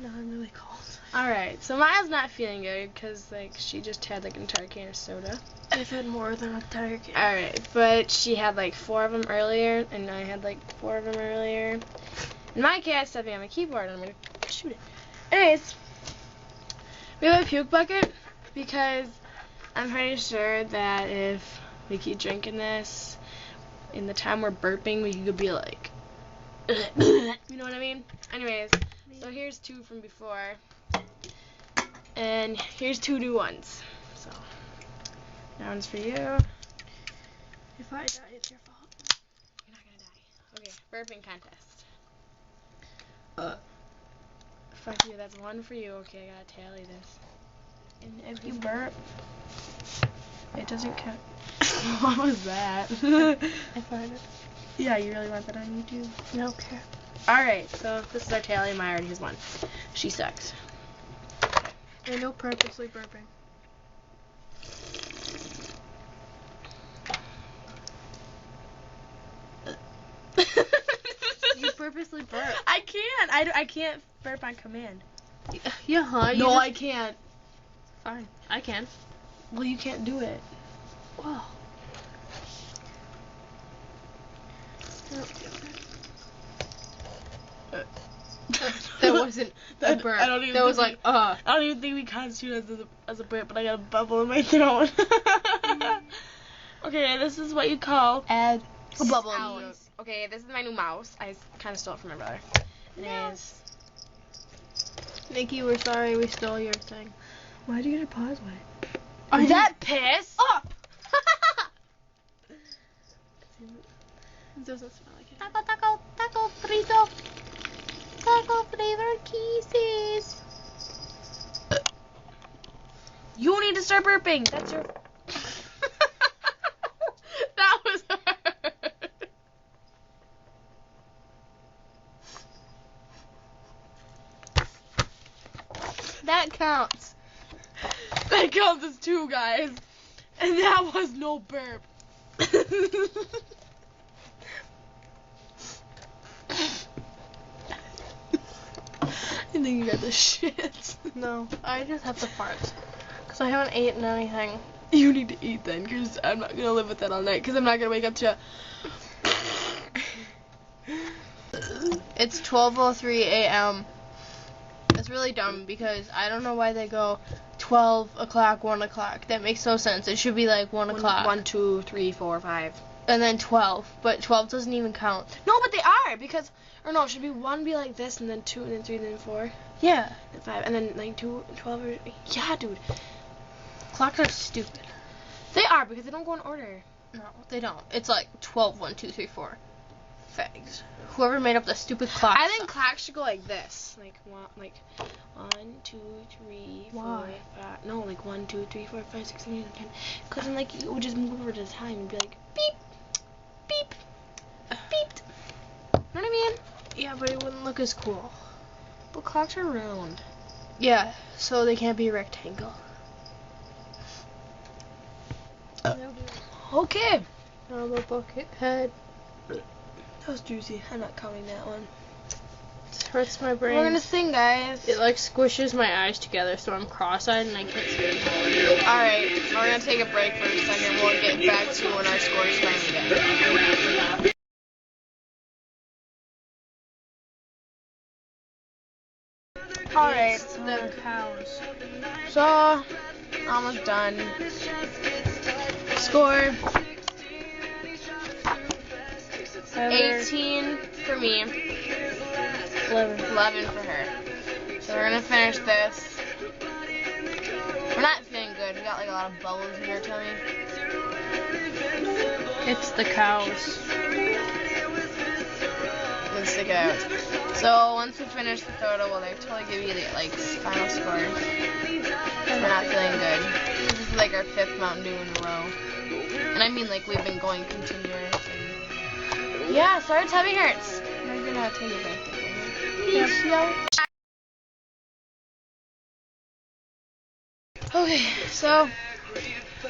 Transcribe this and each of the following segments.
No, I'm really cold. Alright, so Maya's not feeling good because, like, she just had, like, an entire can of soda. I've had more than an entire can. Alright, but she had, like, 4 of them earlier, and I had, like, 4 of them earlier. And my cat's stepping on my keyboard, and I'm going to shoot it. Anyways, we have a puke bucket because I'm pretty sure that if we keep drinking this, in the time we're burping, we could be like, you know what I mean? Anyways, so here's 2 from before, and here's 2 new ones. So, that one's for you. If I die, it's your fault. You're not gonna die. Okay, burping contest. Fuck you, that's 1 for you. Okay, I gotta tally this. And if you burp, it doesn't count. What was that? I find it. Yeah, you really want that on YouTube? No care. Alright, so this is our tally. Maya already has 1. She sucks. I know purposely burping. You purposely burp. I can't. I can't burp on command. Yeah, huh? No, I can't. Fine. I can. Well, you can't do it. Wow. That wasn't a burp. I don't even that was think like, I don't even think we constitute as a burp, but I got a bubble in my throat. Okay, this is what you call add a bubble. sounds. Okay, this is my new mouse. I kind of stole it from my brother. Anyways. Nikki, we're sorry we stole your thing. Why do you get your paws wet? Is that piss? Up! It doesn't smell like it. Taco frito. Taco flavor kisses. You need to start burping. That's your. That was her. That counts. That counts as 2, guys. And that was no burp. I think you got the shits. No, I just have to fart. Because I haven't eaten anything. You need to eat then, because I'm not going to live with that all night, because I'm not going to wake up to... It's 12:03 a.m. That's really dumb because I don't know why they go 12 o'clock, 1 o'clock. That makes no sense. It should be like 1 o'clock. 1, 2, 3, 4, 5. And then 12. But 12 doesn't even count. No, but they are, because... Or no, it should be 1 be like this, and then 2, and then 3, and then 4, Yeah. and 5, and then like 2, 12, or... Yeah, dude. Clocks are stupid. They are, because they don't go in order. No, they don't. It's like 12, 1, 2, 3, 4. Fags. Whoever made up the stupid clock. I think clocks should go like this. Like 1, 2, 3, 4, Why? 5. No, like 1, 2, 3, 4, 5, 6, 7, 8, 9, 10. Because then, like, you would just move over to the time and be like, beep, beep, beeped. You know what I mean? Yeah, but it wouldn't look as cool. But clocks are round. Yeah, so they can't be rectangle. Okay. Now the bucket head. That was juicy. I'm not counting that one. It hurts my brain. We're gonna sing, guys. It like squishes my eyes together, so I'm cross-eyed and I can't see. Alright, we're gonna take a break for a second. We'll get back to when our scores finally get. Alright, The cows. so almost done. Score 18 for me, 11 for her. So we're gonna finish this. We're not feeling good. We got like a lot of bubbles in our tummy. It's the cows. Let's stick it out. So once we finish the soda, we'll like totally give you the like final score. We're not feeling good. This is like our 5th Mountain Dew in a row. And I mean like we've been going continuous. And yeah, so our tummy hurts. We're gonna take a break. Peace, yo. Okay, so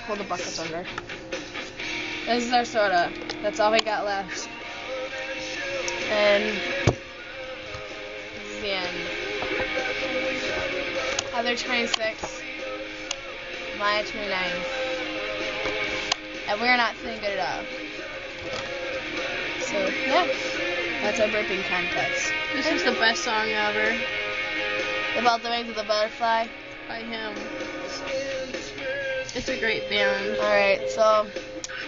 hold the buckets under. This is our soda. That's all we got left. And this is the end. Heather 26. Maya 29. And we're not feeling good at all. So, yeah. That's our burping contest. This is the best song ever About the Wings of the Butterfly. by him. It's a great band. Alright, so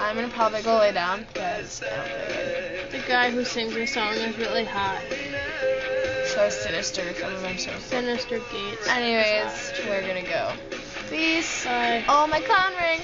I'm going to probably go lay down because I don't feel good. The guy who sings this song is really hot. So is Sinister. Some of them so. Sinister Gates. Anyways, we're going to go. Peace. Bye. Oh, my clown ring.